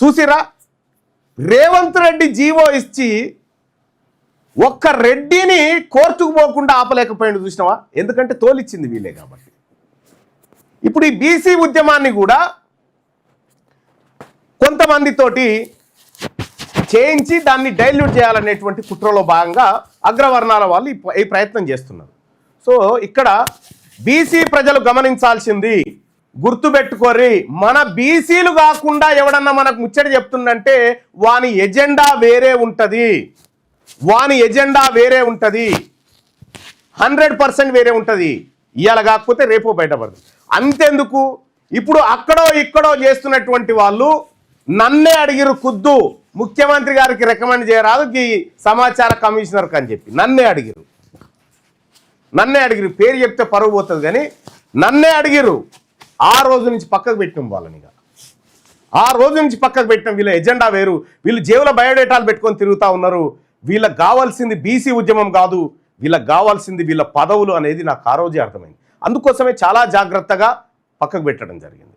చూసిరా, రేవంత్ రెడ్డి జీవో ఇచ్చి ఒక్క రెడ్డిని కోర్టుకు పోకుండా ఆపలేకపోయింది చూసినావా? ఎందుకంటే తోలిచ్చింది వీళ్ళే కాబట్టి. ఇప్పుడు ఈ బీసీ ఉద్యమాన్ని కూడా కొంతమందితోటి చేయించి దాన్ని డైల్యూట్ చేయాలనేటువంటి కుట్రలో భాగంగా అగ్రవర్ణాల వాళ్ళు ఈ ప్రయత్నం చేస్తున్నారు. సో ఇక్కడ బీసీ ప్రజలు గమనించాల్సింది, గుర్తుపెట్టుకోరి, మన బీసీలు కాకుండా ఎవడన్నా మనకు ముచ్చట చెప్తుందంటే వాని ఎజెండా వేరే ఉంటుంది, వాని ఎజెండా వేరే ఉంటుంది, 100% వేరే ఉంటుంది. ఇవాళ కాకపోతే రేపో బయటపడుతుంది. అంతెందుకు, ఇప్పుడు అక్కడో ఇక్కడో చేస్తున్నటువంటి వాళ్ళు నన్నే అడిగిరు, ఖుద్దు ముఖ్యమంత్రి గారికి రికమెండ్ చేయరాదు ఈ సమాచార కమిషనర్కి అని చెప్పి నన్నే అడిగిరు. పేరు చెప్తే పరువు పోతుంది కానీ నన్నే అడిగిరు. ఆ రోజు నుంచి పక్కకు పెట్టినాం వాళ్ళని. ఆ రోజు నుంచి పక్కకు పెట్టినాం. వీళ్ళ ఎజెండా వేరు, వీళ్ళు జేబుల బయోడేటాలు పెట్టుకొని తిరుగుతూ ఉన్నారు. వీళ్ళకి కావాల్సింది బీసీ ఉద్యమం కాదు, వీళ్ళకి కావాల్సింది వీళ్ళ పదవులు అనేది నాకు ఆ రోజే అర్థమైంది. అందుకోసమే చాలా జాగ్రత్తగా పక్కకు పెట్టడం జరిగింది.